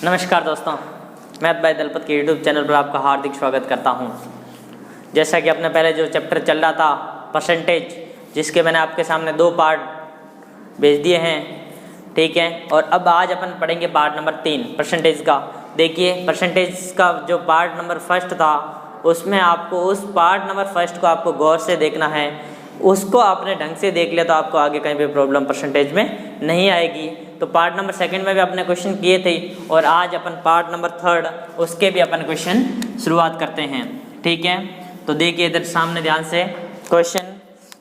नमस्कार दोस्तों, math bye Dalpat के यूट्यूब चैनल पर आपका हार्दिक स्वागत करता हूं। जैसा कि अपने पहले जो चैप्टर चल रहा था परसेंटेज, जिसके मैंने आपके सामने 2 पार्ट भेज दिए हैं, ठीक है। और अब आज अपन पढ़ेंगे पार्ट नंबर 3 परसेंटेज का। देखिए, परसेंटेज का जो पार्ट नंबर फर्स्ट था उसमें आपको उस पार्ट नंबर फर्स्ट को आपको गौर से देखना है। उसको आपने ढंग से देख लिया तो आपको आगे कहीं भी प्रॉब्लम परसेंटेज में नहीं आएगी। तो पार्ट नंबर सेकंड में भी अपने क्वेश्चन किए थे और आज अपन पार्ट नंबर थर्ड उसके भी अपन क्वेश्चन शुरुआत करते हैं, ठीक है। तो देखिए इधर सामने ध्यान से क्वेश्चन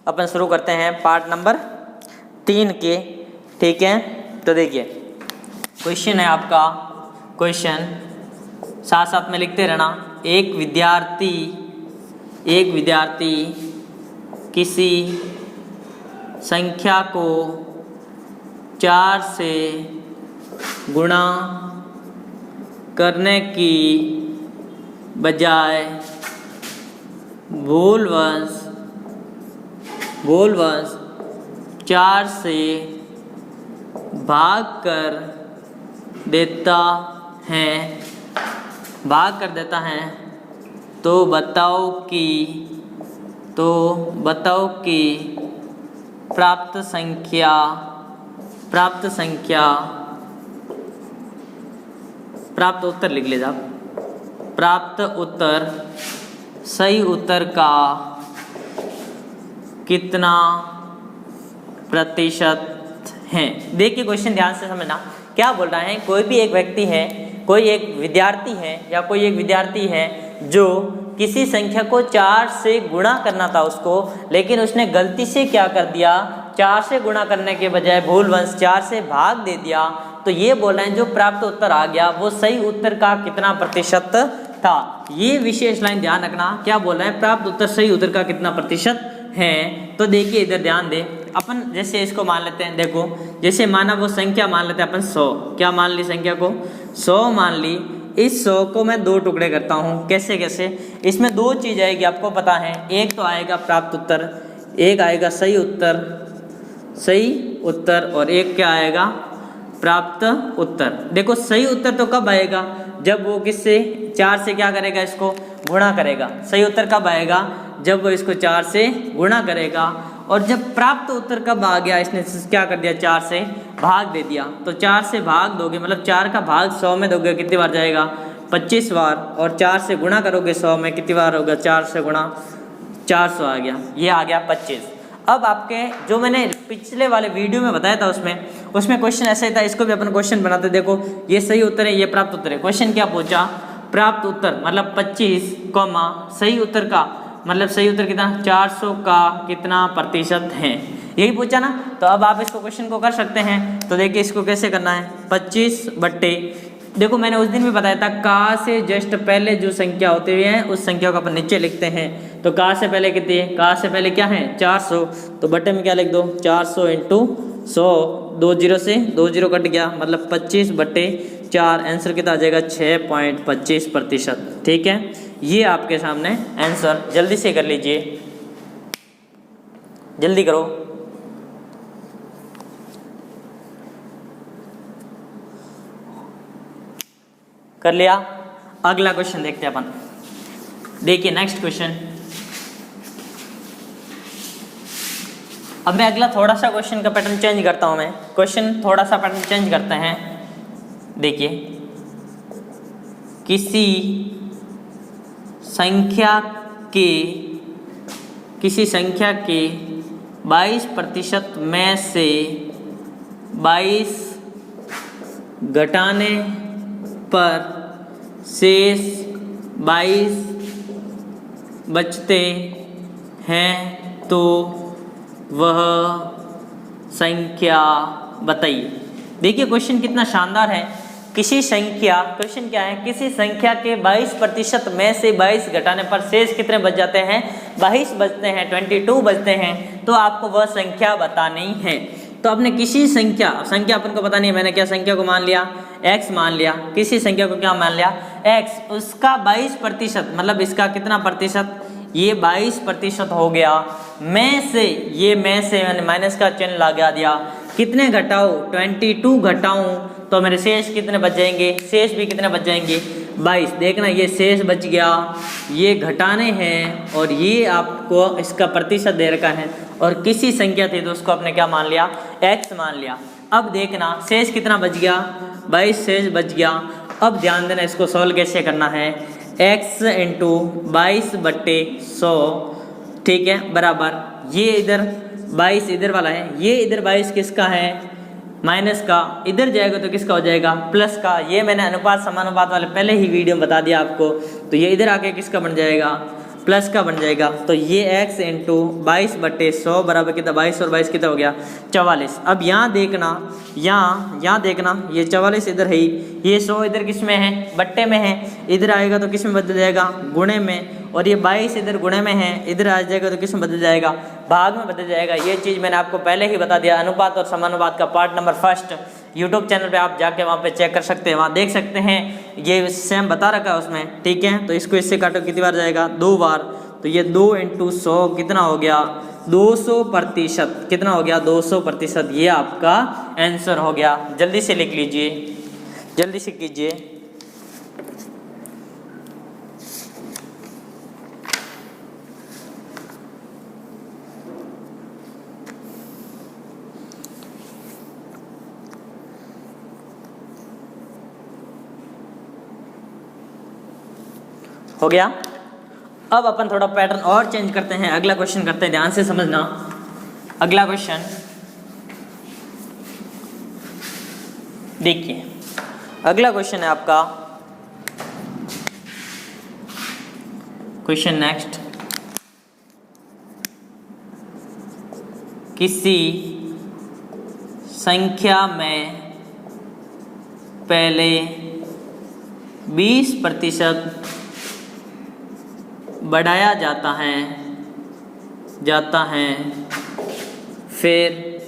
अपन शुरू करते हैं पार्ट नंबर 3 के, ठीक है। तो देखिए क्वेश्चन है आपका, क्वेश्चन साथ साथ में लिखते रहना। एक विद्यार्थी किसी संख्या को 4 से गुणा करने की बजाय भूलवश 4 से भाग कर देता है तो बताओ कि प्राप्त उत्तर लिख लीजिए आप। प्राप्त उत्तर सही उत्तर का कितना प्रतिशत है। देखिए क्वेश्चन ध्यान से समझना, क्या बोल रहा है। कोई भी एक व्यक्ति है, कोई एक विद्यार्थी है या कोई एक विद्यार्थी है जो किसी संख्या को 4 से गुणा करना था उसको, लेकिन उसने गलती से क्या कर दिया, 4 से गुणा करने के बजाय भूलवश 4 से भाग दे दिया। तो ये बोल रहे हैं जो प्राप्त उत्तर आ गया वो सही उत्तर का कितना प्रतिशत था। ये विशेष लाइन ध्यान रखना, क्या बोल रहा है, प्राप्त उत्तर सही उत्तर का कितना प्रतिशत है। तो देखिए इधर ध्यान दे, अपन जैसे इसको मान लेते हैं। देखो जैसे माना वो संख्या मान लेते हैं अपन 100, क्या मान ली संख्या को 100 मान ली। इस 100 को मैं 2 टुकड़े करता हूँ। कैसे कैसे, इसमें 2 चीज़ आएगी आपको पता है। एक तो आएगा प्राप्त उत्तर, एक आएगा सही उत्तर और एक क्या आएगा, प्राप्त उत्तर। देखो सही उत्तर तो कब आएगा, जब वो किससे 4 से क्या करेगा, इसको गुणा करेगा। सही उत्तर कब आएगा, जब वो इसको 4 से गुणा करेगा। और जब प्राप्त उत्तर कब आ गया, इसने क्या कर दिया, 4 से भाग दे दिया। तो 4 से भाग दोगे मतलब 4 का भाग 100 में दोगे, कितनी बार जाएगा, 25 बार। और 4 से गुणा करोगे 100 में, कितनी बार होगा, 4 से गुणा 400 आ गया, ये आ गया 25। अब आपके जो मैंने पिछले वाले वीडियो में बताया था उसमें क्वेश्चन ऐसा ही था, इसको भी अपन क्वेश्चन बनाते। देखो ये सही उत्तर है, ये प्राप्त उत्तर है। क्वेश्चन क्या पूछा, प्राप्त उत्तर मतलब 25, सही उत्तर का मतलब सही उत्तर कितना, 400 का कितना प्रतिशत है, यही पूछा ना। तो अब आप इसको क्वेश्चन को कर सकते हैं। तो देखिए इसको कैसे करना है, 25 बट्टे, देखो मैंने उस दिन भी बताया था, का से जस्ट पहले जो संख्या होते हुए हैं उस संख्या को अपन नीचे लिखते हैं। तो का से पहले कितनी है, का से पहले क्या है 400, तो बट्टे में क्या लिख दो, 400 इंटू 100, 2 0 से 2 0 कट गया, मतलब 25 बट्टे 4, आंसर कितना आ जाएगा 6.25%, ठीक है। ये आपके सामने आंसर, जल्दी से कर लीजिए, जल्दी करो। कर लिया। अगला क्वेश्चन देखते हैं अपन। देखिए नेक्स्ट क्वेश्चन। अब मैं अगला थोड़ा सा क्वेश्चन का पैटर्न चेंज करता हूं, मैं क्वेश्चन थोड़ा सा पैटर्न चेंज करते हैं। देखिए किसी संख्या के 22% में से 22 घटाने पर शेष 22 बचते हैं तो वह संख्या बताइए। देखिए क्वेश्चन कितना शानदार है। क्वेश्चन क्या है, किसी संख्या के 22% में से 22 घटाने पर शेष कितने बच जाते हैं, 22 बचते हैं, 22 बचते हैं, तो आपको वह संख्या बतानी है। तो आपने किसी संख्या अपन को पता नहीं है, मैंने क्या संख्या को मान लिया, x मान लिया, किसी संख्या को क्या मान लिया, x, उसका 22% मतलब इसका कितना प्रतिशत, ये 22% हो गया। में से मैंने माइनस का चिन्ह लगा दिया, कितने घटाओ 22 घटाऊं तो मेरे शेष कितने बच जाएंगे, शेष भी कितने बच जाएंगे 22। देखना ये शेष बच गया, ये घटाने हैं और ये आपको इसका प्रतिशत दे रखा है और किसी संख्या थी तो उसको आपने क्या मान लिया, x मान लिया। अब देखना शेष कितना बच गया, 22 शेष बच गया। अब ध्यान देना इसको सॉल्व कैसे करना है, x इंटू 22/100, ठीक है, बराबर ये इधर 22 इधर वाला है, ये इधर 22 किसका है, माइनस का, इधर जाएगा तो किसका हो जाएगा, प्लस का। ये मैंने अनुपात समानुपात वाले पहले ही वीडियो में बता दिया आपको। तो ये इधर आके किसका बन जाएगा, प्लस का बन जाएगा। तो ये x इंटू 22/100 बराबर कितना, 22 और 22 कितना हो गया 44। अब यहाँ देखना, यहाँ देखना, ये 44 इधर है ही, ये 100 इधर किस में है, बट्टे में है, इधर आएगा तो किस में बदल जाएगा, गुणे में। और ये 22 इधर गुणे में है, इधर आ जाएगा तो किस में बदल जाएगा, भाग में बदल जाएगा। ये चीज़ मैंने आपको पहले ही बता दिया। अनुपात और समानुपात का पार्ट नंबर 1 यूट्यूब चैनल पे आप जाके वहाँ पे चेक कर सकते हैं, वहाँ देख सकते हैं, ये सेम बता रखा है उसमें, ठीक है। तो इसको इससे काटो कितनी बार जाएगा, 2 बार। तो ये 2 इंटू 100 कितना हो गया, 200%। कितना हो गया, 200%। ये आपका आंसर हो गया। जल्दी से लिख लीजिए, जल्दी से कीजिए। हो गया। अब अपन थोड़ा पैटर्न और चेंज करते हैं, अगला क्वेश्चन करते हैं, ध्यान से समझना। अगला क्वेश्चन देखिए, अगला क्वेश्चन है आपका, क्वेश्चन नेक्स्ट, किसी संख्या में पहले 20% बढ़ाया जाता है, फिर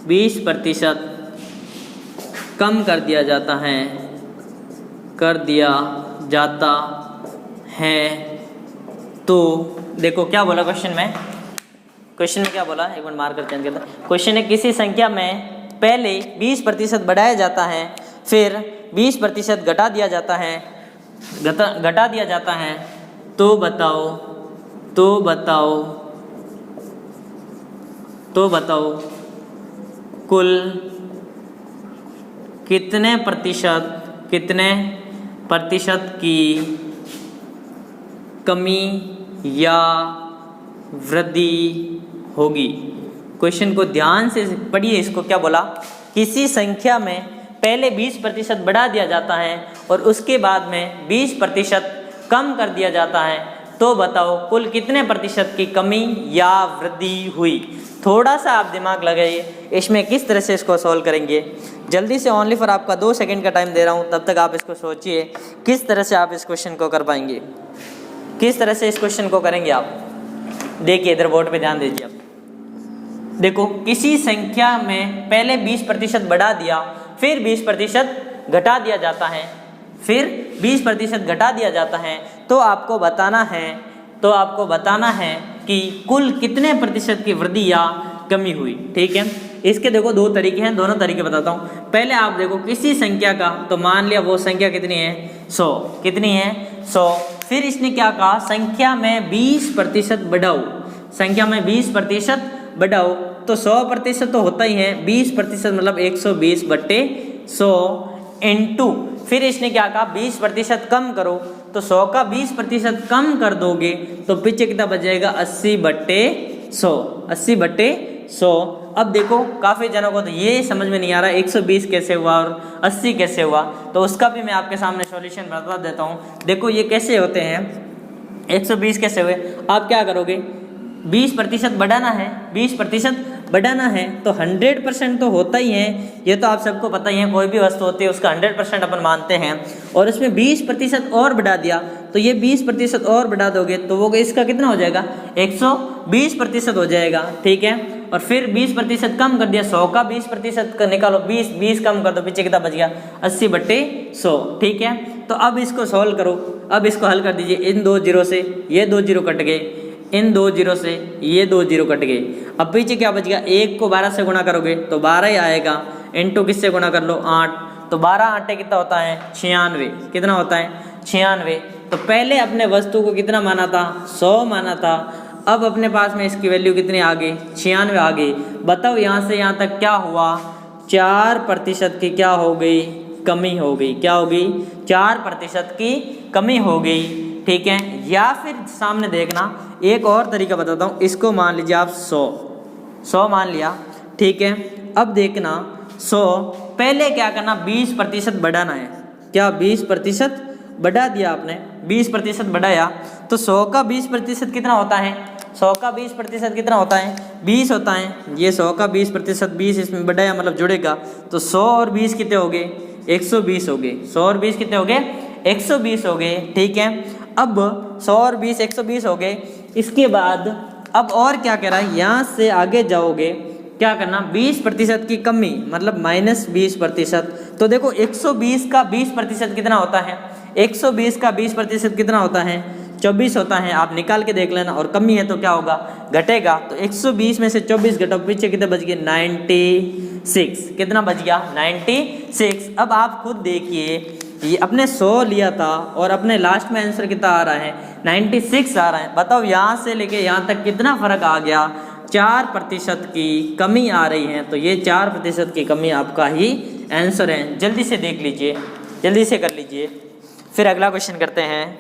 20% कम कर दिया जाता है, तो देखो क्या बोला क्वेश्चन में, क्या बोला, एक मिनट मार्कर चेंज करता हूं। क्वेश्चन है किसी संख्या में पहले 20% बढ़ाया जाता है, फिर 20% घटा दिया जाता है, तो बताओ कुल कितने प्रतिशत की कमी या वृद्धि होगी। क्वेश्चन को ध्यान से पढ़िए। इसको क्या बोला, किसी संख्या में पहले 20% बढ़ा दिया जाता है और उसके बाद में 20% कम कर दिया जाता है, तो बताओ कुल कितने प्रतिशत की कमी या वृद्धि हुई। थोड़ा सा आप दिमाग लगाइए, इसमें किस तरह से इसको सॉल्व करेंगे। जल्दी से, ओनली फॉर आपका 2 सेकंड का टाइम दे रहा हूँ, तब तक आप इसको सोचिए किस तरह से आप इस क्वेश्चन को कर पाएंगे, किस तरह से इस क्वेश्चन को करेंगे आप। देखिए इधर बोर्ड पे ध्यान दीजिए आप। देखो किसी संख्या में पहले 20% बढ़ा दिया, फिर 20% घटा दिया जाता है, तो आपको बताना है कि कुल कितने प्रतिशत की वृद्धि या कमी हुई, ठीक है। इसके देखो 2 तरीके हैं, दोनों तरीके बताता हूँ। पहले आप देखो किसी संख्या का, तो मान लिया वो संख्या कितनी है 100, कितनी है 100। फिर इसने क्या कहा, संख्या में 20% बढ़ाओ, संख्या में 20% बढ़ाओ, तो 100% तो होता ही है, 20% मतलब 120/100 इंटू, फिर इसने क्या कहा 20% कम करो, तो 100 का 20% कम कर दोगे तो पीछे कितना बच जाएगा 80/100, 80/100। अब देखो काफ़ी जनों को तो ये समझ में नहीं आ रहा 120 कैसे हुआ और 80 कैसे हुआ, तो उसका भी मैं आपके सामने सॉल्यूशन बता देता हूँ। देखो ये कैसे होते हैं, 120 कैसे हुए, आप क्या करोगे, 20% बढ़ाना है, 20% बढ़ाना है तो 100% तो होता ही है, ये तो आप सबको पता ही है, कोई भी वस्तु होती है उसका 100% अपन मानते हैं, और इसमें 20% और बढ़ा दिया, तो ये 20% और बढ़ा दोगे तो वो इसका कितना हो जाएगा 120% हो जाएगा, ठीक है। और फिर 20% कम कर दिया, 100 का 20% निकालो, 20 कम कर दो, पीछे कितना बच गया 80/100, ठीक है। तो अब इसको सॉल्व करो, अब इसको हल कर दीजिए, इन 2 जीरो से ये 2 जीरो कट गए, इन 2 जीरो से ये 2 जीरो कट गए। अब पीछे क्या बच गया, 1 को 12 से गुणा करोगे तो 12 ही आएगा, इनटू किससे गुणा कर लो 8, तो 12 आटे कितना होता है 96। कितना होता है 96। तो पहले अपने वस्तु को कितना माना था 100 माना था, अब अपने पास में इसकी वैल्यू कितनी आ गई 96 आ गई। बताओ यहाँ से यहाँ तक क्या हुआ, 4% की क्या हो गई कमी हो गई। क्या हो गई 4% की कमी हो गई। ठीक है, या फिर सामने देखना एक और तरीका बताता हूँ, इसको मान लीजिए आप 100 मान लिया। ठीक है, अब देखना 100 पहले क्या करना 20% बढ़ाना है। क्या 20% बढ़ा दिया आपने, 20% बढ़ाया तो 100 का 20% कितना होता है, 100 का 20% कितना होता है 20 होता है। ये 100 का 20%, 20 इसमें बढ़ाया मतलब जुड़ेगा, तो 100 और 20 कितने हो गए 120 हो गए। 100 और 20 कितने हो गए 120 हो गए। ठीक है, अब 100 और 20 120 हो गए। इसके बाद अब और क्या कह रहा है, यहाँ से आगे जाओगे क्या करना 20% की कमी मतलब -20%। तो देखो 120 का 20% कितना होता है, 120 का 20% कितना होता है 24 होता है। आप निकाल के देख लेना, और कमी है तो क्या होगा घटेगा। तो 120 में से 24 घटाओ, पीछे कितने बच गए 96। कितना बच गया 96। अब आप खुद देखिए, ये अपने 100 लिया था और अपने लास्ट में आंसर कितना आ रहा है 96 आ रहा है। बताओ यहाँ से लेके यहाँ तक कितना फर्क आ गया, 4% की कमी आ रही है। तो ये 4% की कमी आपका ही आंसर है। जल्दी से देख लीजिए, जल्दी से कर लीजिए, फिर अगला क्वेश्चन करते हैं,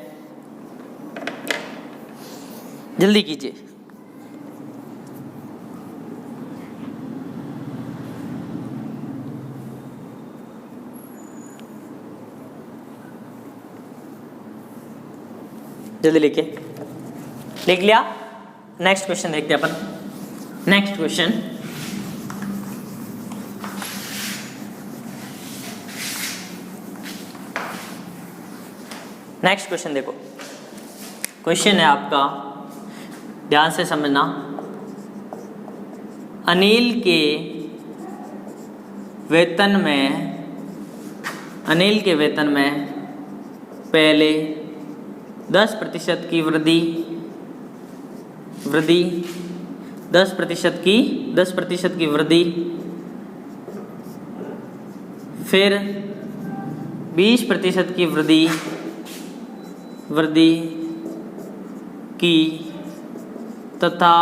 जल्दी कीजिए। जल्दी लिख लिया। नेक्स्ट क्वेश्चन देखते हैं अपन। नेक्स्ट क्वेश्चन, नेक्स्ट क्वेश्चन देखो, क्वेश्चन है आपका, ध्यान से समझना। अनिल के वेतन में पहले 10% की वृद्धि 10% की वृद्धि, फिर 20% की वृद्धि की तथा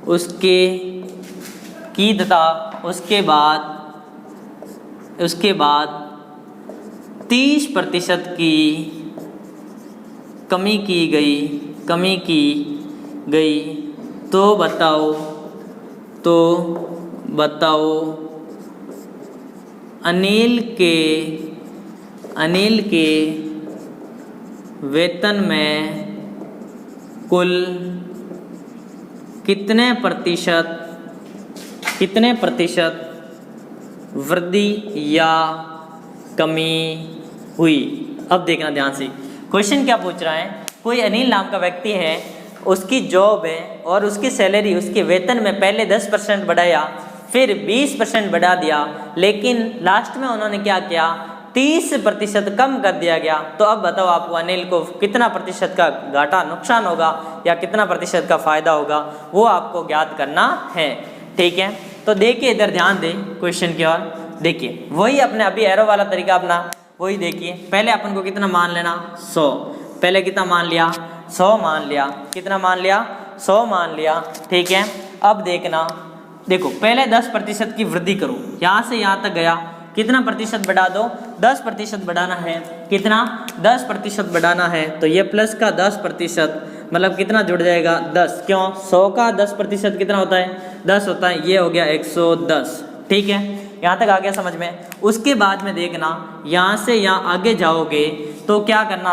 उसके बाद 30% की कमी की गई। तो बताओ अनिल के वेतन में कुल कितने प्रतिशत वृद्धि या कमी हुई। अब देखना ध्यान से, क्वेश्चन क्या पूछ रहा है, कोई अनिल नाम का व्यक्ति है, उसकी जॉब है और उसकी सैलरी उसके वेतन में पहले 10% बढ़ाया, फिर 20% बढ़ा दिया, लेकिन लास्ट में उन्होंने क्या किया 30% कम कर दिया गया। तो अब बताओ आपको अनिल को कितना प्रतिशत का घाटा नुकसान होगा या कितना प्रतिशत का फायदा होगा, वो आपको ज्ञात करना है। ठीक है, तो देखिए इधर ध्यान दें क्वेश्चन की ओर, देखिए वही अपने अभी एरो वाला तरीका अपना वही देखिए। पहले अपन को कितना मान लेना 100, पहले कितना मान लिया 100 मान लिया, कितना मान लिया 100 मान लिया। ठीक है, अब देखना, देखो पहले 10% की वृद्धि करो, यहाँ से यहाँ तक गया, कितना प्रतिशत बढ़ा दो 10% बढ़ाना है। कितना 10% बढ़ाना है, तो ये प्लस का 10% मतलब कितना जुड़ जाएगा 10। क्यों 100 का 10% कितना होता है 10 होता है, ये हो गया 110। ठीक है, यहाँ तक आ गया समझ में। उसके बाद में देखना, यहाँ से यहाँ आगे जाओगे तो क्या करना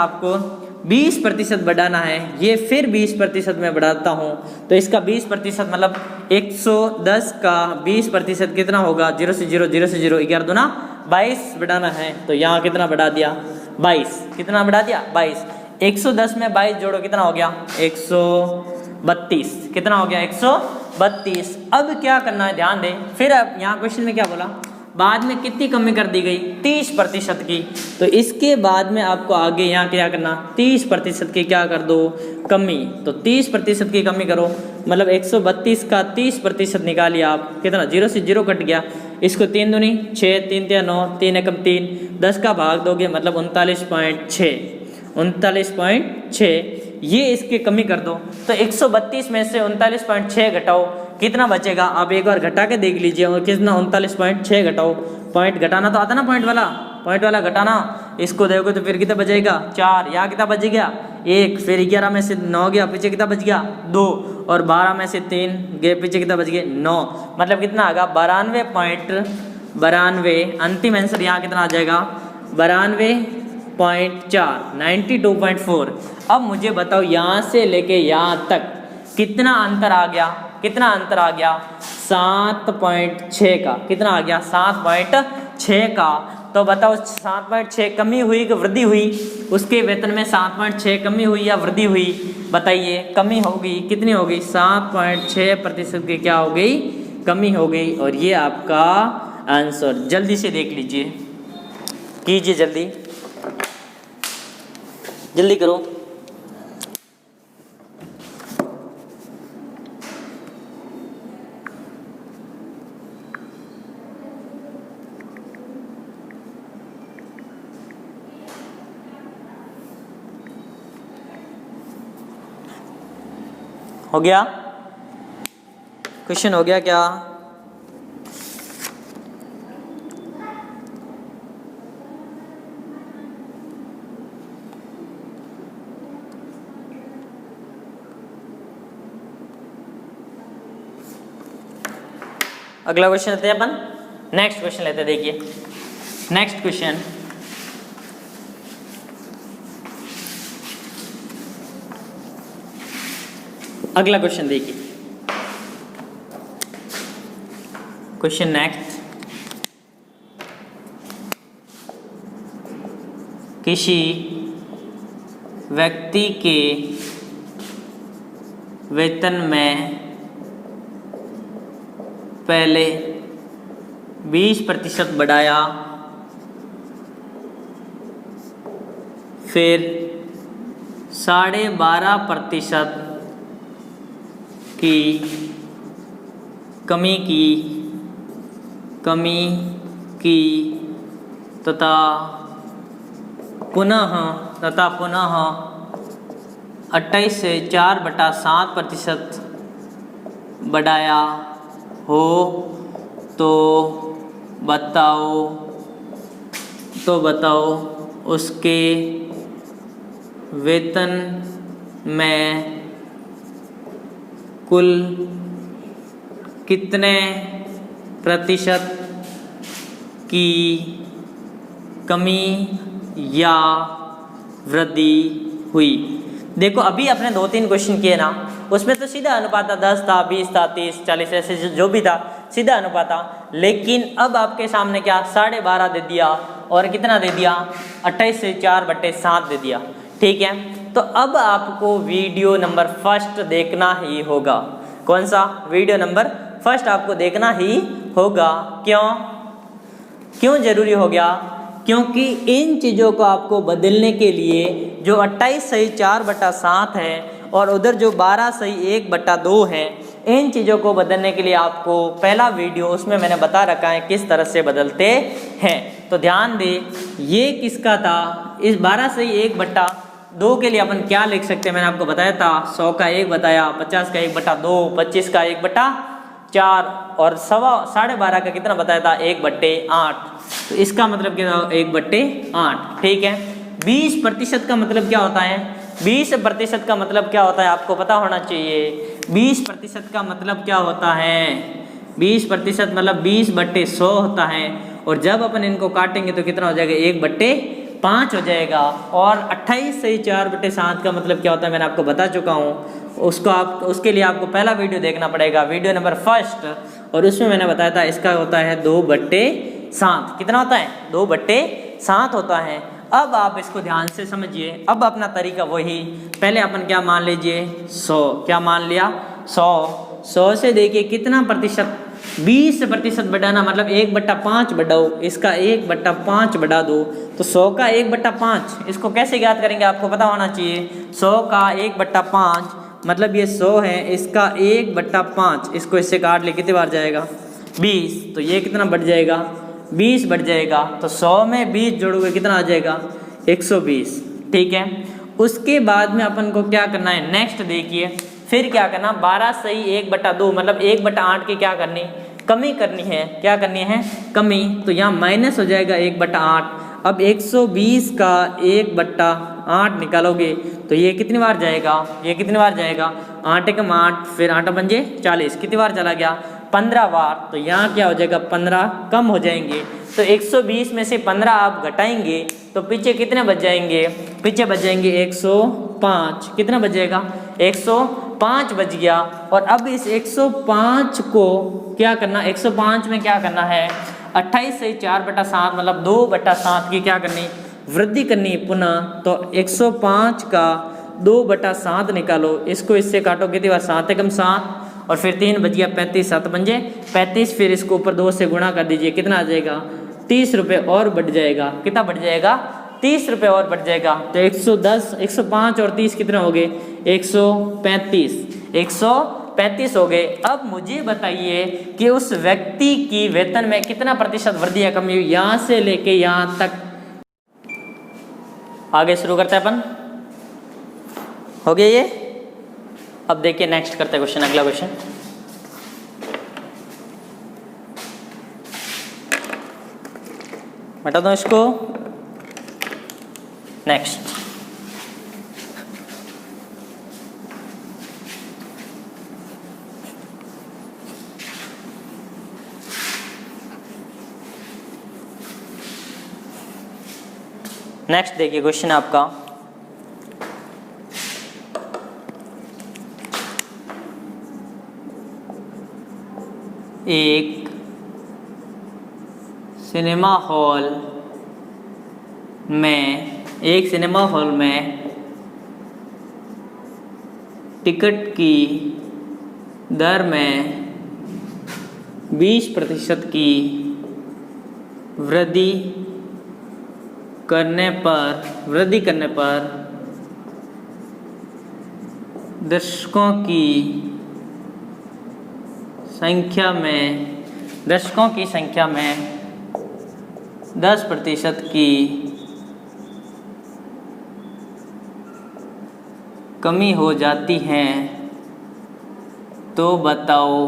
आपको 20% बढ़ाना है। ये फिर 20% में बढ़ाता हूँ, तो इसका 20% मतलब 110 का 20% कितना होगा 0 से 0 11 दूना 22 बढ़ाना है। तो यहाँ कितना बढ़ा दिया 22, कितना बढ़ा दिया 22। 110 में 22 जोड़ो कितना हो गया 132, कितना हो गया 132। अब क्या करना है ध्यान दें, फिर अब यहाँ क्वेश्चन में क्या बोला बाद में कितनी कमी कर दी गई, 30% की। तो इसके बाद में आपको आगे यहाँ क्या करना, 30% की क्या कर दो, कमी। तो 30% की कमी करो, मतलब 132 का 30% निकालिए आप, कितना, 0 से 0 कट गया। इसको 3 दूनी 6, 3 तिया 9, 3 एकम 3, 10 का भाग दोगे मतलब 39.6, ये इसकी कमी कर दो। तो 132 में से 39.6 घटाओ, कितना बचेगा, आप एक बार घटा के देख लीजिए। और कितना, 39.6 घटाओ, पॉइंट घटाना तो आता ना, पॉइंट वाला घटाना, इसको देखो तो फिर कितना बचेगा, 4, यहाँ कितना बच गया 1, फिर 11 में से 9 गया, पीछे कितना बच गया 2, और 12 में से 3 गए, पीछे कितना बच गया 9, मतलब कितना आएगा 92.92। अंतिम आंसर यहाँ कितना आ जाएगा, 92.4, 92.4। अब मुझे बताओ यहाँ से लेके यहाँ तक कितना अंतर आ गया, कितना अंतर आ गया, 7.6 का, कितना आ गया 7.6 का। तो बताओ 7.6 कमी हुई कि वृद्धि हुई, उसके वेतन में 7.6 कमी हुई या वृद्धि हुई, बताइए। कमी होगी, कितनी होगी, 7.6% की क्या हो गई, कमी हो गई। और ये आपका आंसर, जल्दी से देख लीजिए, कीजिए जल्दी, जल्दी करो। हो गया, क्वेश्चन हो गया क्या, अगला क्वेश्चन लेते हैं अपन, नेक्स्ट क्वेश्चन लेते हैं। देखिए नेक्स्ट क्वेश्चन, अगला क्वेश्चन देखिए, क्वेश्चन नेक्स्ट, किसी व्यक्ति के वेतन में पहले 20% बढ़ाया, फिर 12.5% की कमी की तथा पुनः 28 से 4/7% बढ़ाया हो तो बताओ उसके वेतन में कुल कितने प्रतिशत की कमी या वृद्धि हुई। देखो अभी अपने 2-3 क्वेश्चन किए ना, उसमें तो सीधा अनुपात था, 10 था, 20 था, 30, 40, ऐसे जो भी था सीधा अनुपात था। लेकिन अब आपके सामने क्या 12.5 दे दिया और कितना दे दिया 28 से 4/7 दे दिया। ठीक है, तो अब आपको वीडियो नंबर फर्स्ट देखना ही होगा। कौन सा, वीडियो नंबर फर्स्ट आपको देखना ही होगा। क्यों जरूरी हो गया, क्योंकि इन चीज़ों को आपको बदलने के लिए जो 28 सही 4/7 है और उधर जो 12 सही 1/2 है, इन चीज़ों को बदलने के लिए आपको पहला वीडियो उसमें मैंने बता रखा है किस तरह से बदलते हैं। तो ध्यान दे, ये किसका था, इस 12 सही 1/2 के लिए अपन क्या लिख सकते हैं, मैंने आपको बताया था 100 का 1 बताया, 50 का 1/2, 25 का 1/4 और 12.5 का कितना बताया था 1/8। तो इसका मतलब क्या था 1/8। ठीक है, 20% का मतलब क्या होता है, 20% का मतलब क्या होता है आपको पता होना चाहिए। 20% का मतलब क्या होता है, 20% मतलब 20/100 होता है। और जब अपन इनको काटेंगे तो कितना हो जाएगा 1/5 हो जाएगा। और 28 से 4/7 का मतलब क्या होता है मैंने आपको बता चुका हूँ। उसके लिए आपको पहला वीडियो देखना पड़ेगा, वीडियो नंबर फर्स्ट, और उसमें मैंने बताया था इसका होता है 2/7। कितना होता है 2/7 होता है। अब आप इसको ध्यान से समझिए। अब अपना तरीका वही, पहले अपन क्या मान लीजिए 100, क्या मान लिया 100 से देखिए कितना प्रतिशत 20% बढ़ाना मतलब 1/5 बढ़ाओ, इसका 1/5 बढ़ा दो तो 100 का 1/5। इसको कैसे ज्ञात करेंगे आपको पता होना चाहिए। 100 का 1/5 मतलब ये 100 है, इसका 1/5, इसको इससे काट ले कितनी बार जाएगा 20, तो ये कितना बढ़ जाएगा 20 बढ़ जाएगा। तो 100 में 20 जोड़ोगे कितना आ जाएगा 120। ठीक है, उसके बाद में अपन को क्या करना है, नेक्स्ट देखिए फिर क्या करना, 12 सही 1/2 मतलब 1/8 की क्या करनी, कमी करनी है। क्या करनी है, कमी। तो यहाँ माइनस हो जाएगा 1/8। अब 120 का 1/8 निकालोगे तो ये कितनी बार जाएगा, ये कितनी बार जाएगा 8 एकम 8, फिर 8 पंजे 40, कितनी बार चला गया 15 बार। तो यहाँ क्या हो जाएगा 15 कम हो जाएंगे। तो 120 में से 15 आप घटाएंगे तो पीछे कितने बच जाएंगे, पीछे बच जाएंगे 105। कितना बच जाएगा 105 बच गया। और अब इस 105 को क्या करना, 105 में क्या करना है 28 से 4/7 मतलब 2/7 की क्या करनी, वृद्धि करनी पुनः। तो 105 का 2/7 निकालो, इसको इससे काटो कितनी बार 7 एकम 7 और फिर 3 बच गया 35, 7 पंजे 35, फिर इसको ऊपर 2 से गुणा कर दीजिए, कितना आ जाएगा 30 रुपये और बढ़ जाएगा। कितना बढ़ जाएगा 30 रुपये और बढ़ जाएगा। तो 110, 105 और 30 कितने हो गए 135, 135 हो गए। अब मुझे बताइए कि उस व्यक्ति की वेतन में कितना प्रतिशत वृद्धि या कमी हुई, यहाँ से लेके यहाँ तक। आगे शुरू करते हैं अपन, हो गया ये। अब देखिए नेक्स्ट करते हैं क्वेश्चन, अगला क्वेश्चन। बता दो इसको, नेक्स्ट। नेक्स्ट देखिए क्वेश्चन आपका, एक सिनेमा हॉल में टिकट की दर में 20% की वृद्धि करने पर दर्शकों की संख्या में 10% की कमी हो जाती है तो बताओ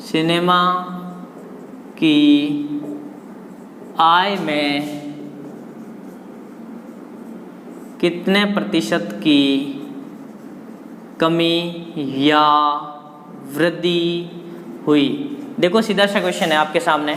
सिनेमा की आय में कितने प्रतिशत की कमी या वृद्धि हुई। देखो सीधा सा क्वेश्चन है आपके सामने।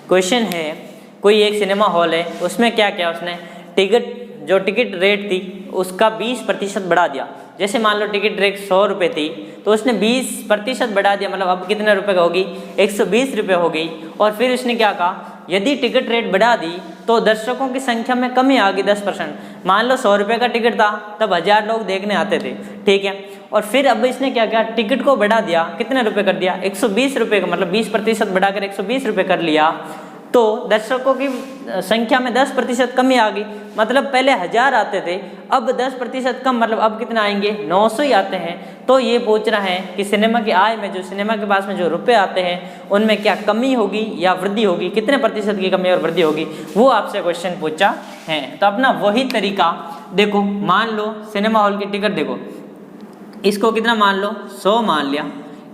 क्वेश्चन है कोई एक सिनेमा हॉल है, उसमें क्या किया उसने, टिकट रेट थी उसका 20% बढ़ा दिया। जैसे मान लो टिकट रेट 100 रुपये थी तो उसने 20% बढ़ा दिया, मतलब अब कितने रुपए का होगी 120 रुपये हो गई। और फिर उसने क्या कहा, यदि टिकट रेट बढ़ा दी तो दर्शकों की संख्या में कमी आ गई 10%। मान लो 100 रुपये का टिकट था तब 1000 लोग देखने आते थे, ठीक है। और फिर अब इसने क्या किया, टिकट को बढ़ा दिया, कितने रुपए कर दिया 120 रुपये का, मतलब 20% बढ़ाकर 120 रुपये कर लिया। तो दर्शकों की संख्या में 10% कमी आ गई, मतलब पहले 1000 आते थे अब 10% कम, मतलब अब कितना आएंगे 900 ही आते हैं। तो ये पूछ रहा है कि सिनेमा की आय में, जो सिनेमा के पास में जो रुपए आते हैं उनमें क्या कमी होगी या वृद्धि होगी, कितने प्रतिशत की कमी और वृद्धि होगी, वो आपसे क्वेश्चन पूछा है। तो अपना वही तरीका देखो, मान लो सिनेमा हॉल की टिकट देखो, इसको कितना मान लो 100 मान लिया,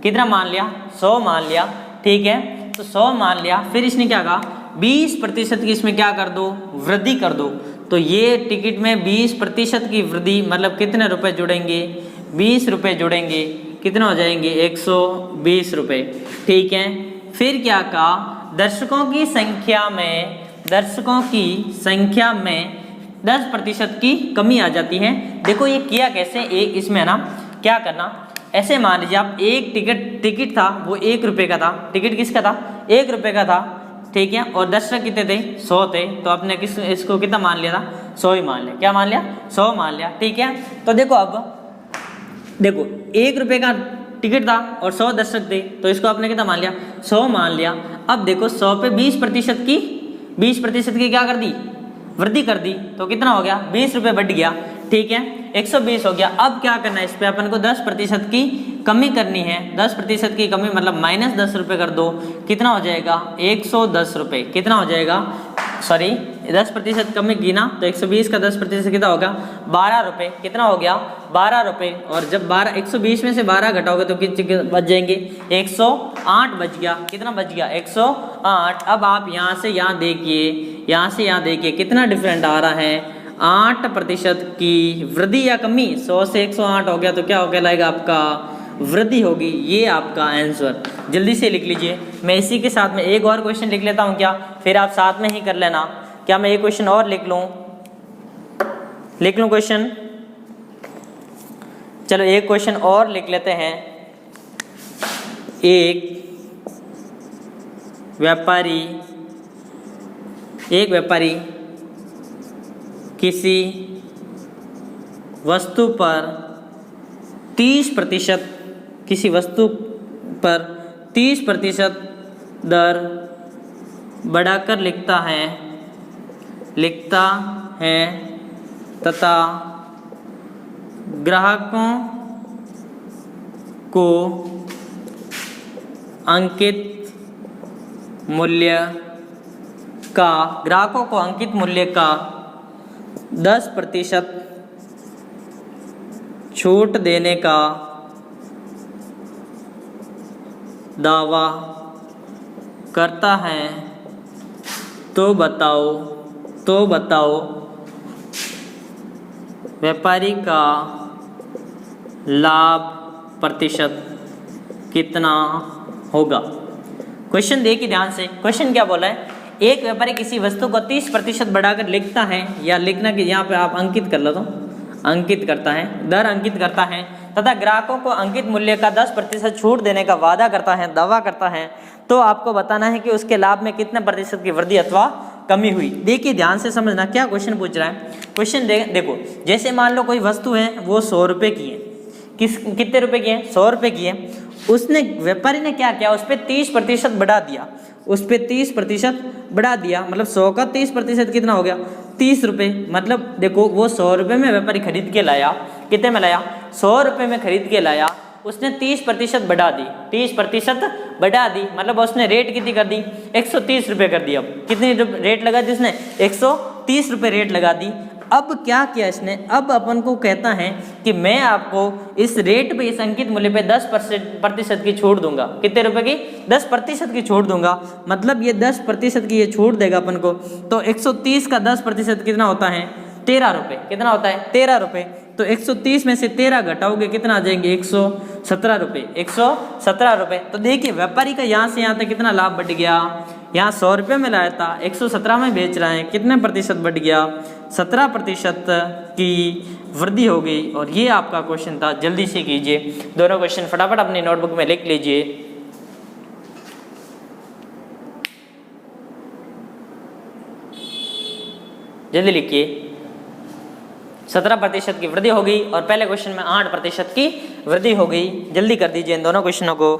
कितना मान लिया 100 मान लिया, ठीक है। तो 100 मान लिया, फिर इसने क्या कहा 20% की इसमें क्या कर दो, वृद्धि कर दो। तो ये टिकट में 20% की वृद्धि मतलब कितने रुपए जुड़ेंगे 20 रुपये जुड़ेंगे, कितना हो जाएंगे 120 रुपये, ठीक है। फिर क्या कहा, दर्शकों की संख्या में 10% की कमी आ जाती है। देखो ये किया कैसे, एक इसमें है ना क्या करना, ऐसे मान लीजिए आप एक टिकट था वो 1 रुपये का था, टिकट किसका था 1 रुपये का था, ठीक है। और दर्शक कितने थे 100 थे, तो आपने इसको कितना मान लिया था 100 ही मान लिया, क्या मान लिया 100 मान लिया, ठीक है। तो देखो अब देखो 1 रुपये का टिकट था और 100 दर्शक थे, तो इसको आपने कितना मान लिया, 100 मान लिया। अब देखो 100 पे 20% की क्या कर दी, वृद्धि कर दी, तो कितना हो गया, 20 रुपये बढ़ गया। ठीक है, 120 हो गया। अब क्या करना है, इस पे अपन को 10% की कमी करनी है। 10% की कमी मतलब -10 रुपये कर दो, कितना हो जाएगा, 110 रुपये। कितना हो जाएगा, सॉरी 10% कमी की ना, तो 120 का 10% कितना होगा, 12 रुपये। कितना हो गया, 12 रुपये। और जब 120 में से 12 घटाओगे तो कितने बच जाएंगे, 108 बच गया। कितना बच गया, 108। अब आप यहाँ से यहाँ देखिए, यहाँ से यहाँ देखिए कितना डिफरेंट आ रहा है, 8% की वृद्धि या कमी। 100 से 108 हो गया तो क्या हो कहलाएगा, आपका वृद्धि होगी। ये आपका आंसर, जल्दी से लिख लीजिए। मैं इसी के साथ में एक और क्वेश्चन लिख लेता हूँ क्या, फिर आप साथ में ही कर लेना। क्या मैं एक क्वेश्चन और लिख लूँ क्वेश्चन, चलो एक क्वेश्चन और लिख लेते हैं। एक व्यापारी किसी वस्तु पर 30% किसी वस्तु पर 30% दर बढ़ाकर लिखता है तथा ग्राहकों को अंकित मूल्य का 10% छूट देने का दावा करता है, तो बताओ व्यापारी का लाभ प्रतिशत कितना होगा। क्वेश्चन देखिए ध्यान से। क्वेश्चन क्या बोला है, एक व्यापारी किसी वस्तु को 30% बढ़ाकर लिखता है, या लिखना कि यहाँ पे आप अंकित कर लो, तो अंकित करता है, दर अंकित करता है तथा ग्राहकों को अंकित मूल्य का 10% छूट देने का दावा करता है, तो आपको बताना है कि उसके लाभ में कितने प्रतिशत की वृद्धि अथवा कमी हुई। देखिए ध्यान से समझना क्या क्वेश्चन पूछ रहा है। क्वेश्चन देखो, जैसे मान लो कोई वस्तु है वो 100 रुपये की है, कितने रुपए की है, 100 रुपये की है। उसने व्यापारी ने क्या किया, उस पर 30% बढ़ा दिया, मतलब 100 का 30% कितना हो गया, 30 रुपये। मतलब देखो वो 100 रुपये में व्यापारी खरीद के लाया, कितने में लाया, 100 रुपये में खरीद के लाया, उसने 30% बढ़ा दी, 30% बढ़ा दी, मतलब उसने रेट कितनी कर दी, 130 रुपये कर दी। अब कितनी रेट लगा दी उसने, 130 रुपये रेट लगा दी। अब क्या किया इसने, अब अपन को कहता है कि मैं आपको इस रेट पे, इस अंकित मूल्य पे 10% की छूट दूंगा। कितने रुपए की, 10% की छूट दूंगा। मतलब ये 10% की ये छूट देगा अपन को, तो 130 का 10% कितना होता है, 13 रुपये। कितना होता है, 13 रुपये। तो 130 में से 13 घटाओगे कितना आ जाएंगे, 117 रुपये, 117 रुपये। तो देखिए व्यापारी का यहाँ से यहाँ तक कितना लाभ बढ़ गया, यहाँ 100 रुपये में लाया था, 117 में बेच रहा है, कितने प्रतिशत बढ़ गया, 17% की वृद्धि हो गई। और ये आपका क्वेश्चन था, जल्दी से कीजिए। दोनों क्वेश्चन फटाफट अपनी नोटबुक में लिख लीजिए। जल्दी लिखिए। 17% की वृद्धि हो गई और पहले क्वेश्चन में 8% की वृद्धि हो गई। जल्दी कर दीजिए इन दोनों क्वेश्चनों को।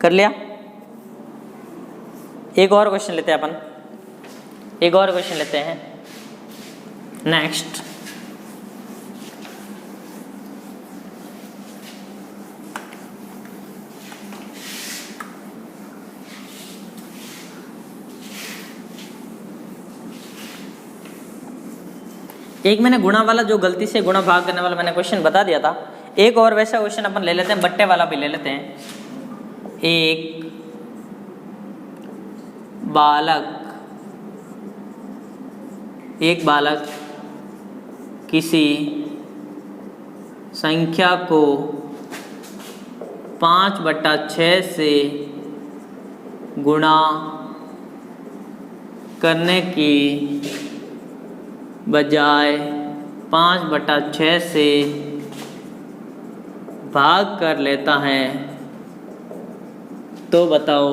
कर लिया। एक और क्वेश्चन लेते हैं अपन, एक और क्वेश्चन लेते हैं। नेक्स्ट एक मैंने गुणा वाला, जो गलती से गुणा भाग करने वाला मैंने क्वेश्चन बता दिया था। एक और वैसा क्वेश्चन अपन ले लेते हैं, बट्टे वाला भी ले लेते हैं। एक बालक किसी संख्या को 5/6 से गुणा करने की बजाय 5/6 से भाग कर लेता है तो बताओ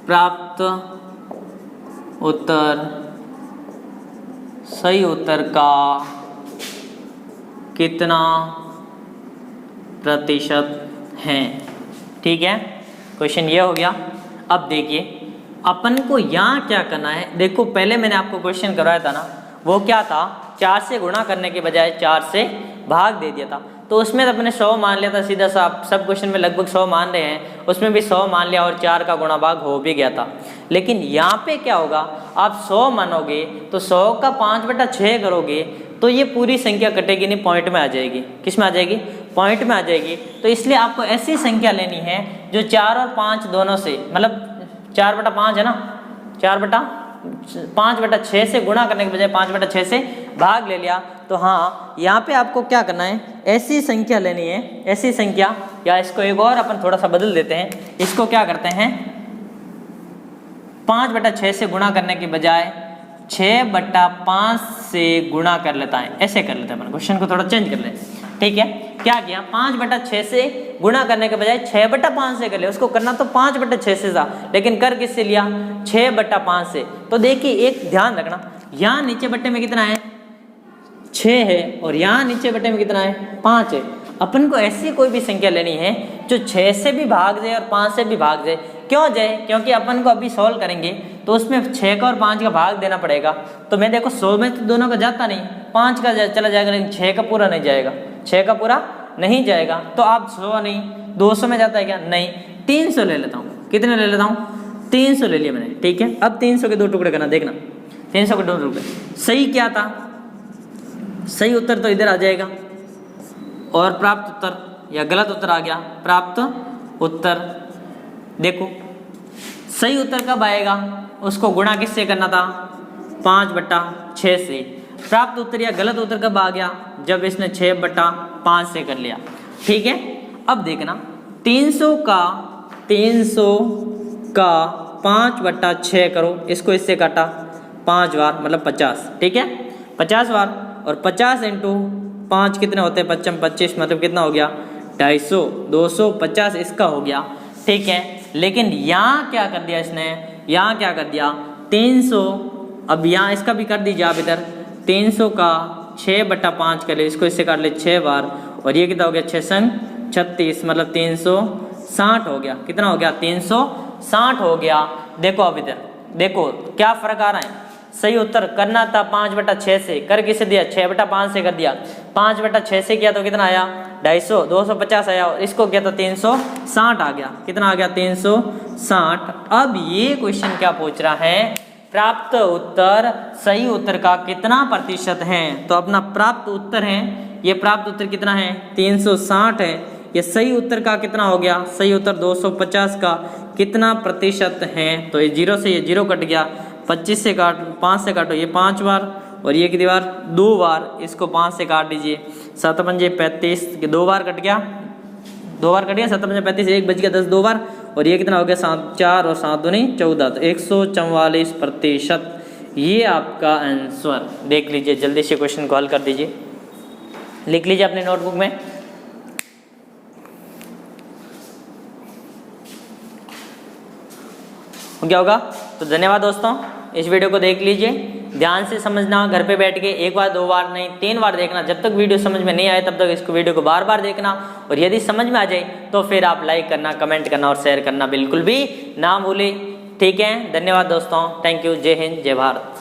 प्राप्त उत्तर सही उत्तर का कितना प्रतिशत है। ठीक है, क्वेश्चन ये हो गया। अब देखिए अपन को यहाँ क्या करना है। देखो पहले मैंने आपको क्वेश्चन करवाया था ना, वो क्या था, 4 से गुणा करने के बजाय 4 से भाग दे दिया था। तो उसमें तो अपने 100 मान लिया था सीधा सा, सब क्वेश्चन में लगभग 100 मान रहे हैं, उसमें भी 100 मान लिया और 4 का गुणा भाग हो भी गया था। लेकिन यहाँ पे क्या होगा, आप 100 मानोगे तो 100 का 5/6 करोगे तो ये पूरी संख्या कटेगी नहीं, पॉइंट में आ जाएगी। किस में आ जाएगी, पॉइंट में आ जाएगी। तो इसलिए आपको ऐसी संख्या लेनी है जो 4 और 5 दोनों से, मतलब 4/5 है ना, 5/6 से गुणा करने के बजाय 5/6 से भाग ले लिया। तो हाँ, यहाँ पे आपको क्या करना है, ऐसी संख्या लेनी है, ऐसी संख्या, या इसको एक और अपन थोड़ा सा बदल देते हैं, इसको क्या करते हैं 5/6 से गुणा करने के बजाय 6/5 से गुणा कर लेता है, ऐसे कर लेते हैं अपन, क्वेश्चन को थोड़ा चेंज कर ले। ठीक है, क्या किया, 5/6 से गुणा करने के बजाय 6/5 से कर लिया। उसको करना तो 5/6 से था, लेकिन कर किससे लिया, 6/5 से। तो देखिए एक ध्यान रखना, यहाँ नीचे बट्टे में कितना है, 6 है, और यहाँ नीचे बट्टे में कितना है, 5 है। अपन को ऐसी कोई भी संख्या लेनी है जो 6 से भी भाग जाए और 5 से भी भाग जाए। क्यों जाए, क्योंकि अपन को अभी सॉल्व करेंगे तो उसमें 6 का और 5 का भाग देना पड़ेगा। तो मैं देखो 100 में तो दोनों का जाता नहीं, 5 का चला जाएगा, लेकिन 6 का पूरा नहीं जाएगा, 6 का पूरा नहीं जाएगा। तो आप 100 नहीं, 200 में जाता है क्या, नहीं, 300 ले लेता हूँ। कितने ले लेता हूँ, 300 ले लिया मैंने। ठीक है, अब 300 के 2 टुकड़े करना, देखना 300 के 2 टुकड़े। सही क्या था, सही उत्तर तो इधर आ जाएगा, और प्राप्त उत्तर या गलत उत्तर आ गया, प्राप्त उत्तर। देखो सही उत्तर कब आएगा, उसको गुणा किससे करना था, 5/6 से। प्राप्त उत्तर या गलत उत्तर कब आ गया, जब इसने 6/5 से कर लिया। ठीक है, अब देखना 300 का 5/6 करो, इसको इससे काटा 5 बार, मतलब 50। ठीक है, 50 बार, और 50 × 5 कितने होते हैं, 25, मतलब कितना हो गया, 250, 250 इसका हो गया। ठीक है, लेकिन यहाँ क्या कर दिया इसने, यहाँ क्या कर दिया, 300, अब यहाँ इसका भी कर दीजिए आप इधर, 300 का 6/5 कर ले, इसको इससे काट ले 6 बार, और ये कितना हो गया, 6 संग 36, मतलब 360 हो गया। कितना हो गया, 360 हो गया। देखो अब इधर देखो क्या फर्क आ रहा है, सही उत्तर करना था 5/6 से, कर किसे दिया, 6/5 से कर दिया। 5/6 से किया तो कितना आया, 250, 250 आया, और इसको किया तो 360 आ गया। कितना आ गया, 360। अब ये क्वेश्चन क्या पूछ रहा है, प्राप्त उत्तर सही उत्तर का कितना प्रतिशत है। तो अपना प्राप्त उत्तर है, ये प्राप्त उत्तर कितना है, 360 है। ये सही उत्तर का कितना हो गया, सही उत्तर 250 का कितना प्रतिशत है। तो ये 0 से ये 0 कट गया, 25 से 5 से काटो, ये 5 बार, और ये कितनी बार, 2 बार, इसको 5 से काट दीजिए, 7 पंजे 35, 2 बार कट गया, 2 बार कट गया, 7 पंजे 35, 1 बच गया 10 2 बार, और ये कितना हो गया, 7 4 और 7 दूनी 14, तो 144%। ये आपका आंसर। देख लीजिए, जल्दी से क्वेश्चन को हल कर दीजिए, लिख लीजिए अपने नोटबुक में। क्या होगा, तो धन्यवाद दोस्तों, इस वीडियो को देख लीजिए, ध्यान से समझना, घर पे बैठ के 1 बार 2 बार नहीं 3 बार देखना। जब तक वीडियो समझ में नहीं आए तब तक इसको वीडियो को बार बार देखना, और यदि समझ में आ जाए तो फिर आप लाइक करना, कमेंट करना और शेयर करना बिल्कुल भी ना भूलें। ठीक है, धन्यवाद दोस्तों, थैंक यू, जय हिंद, जय भारत।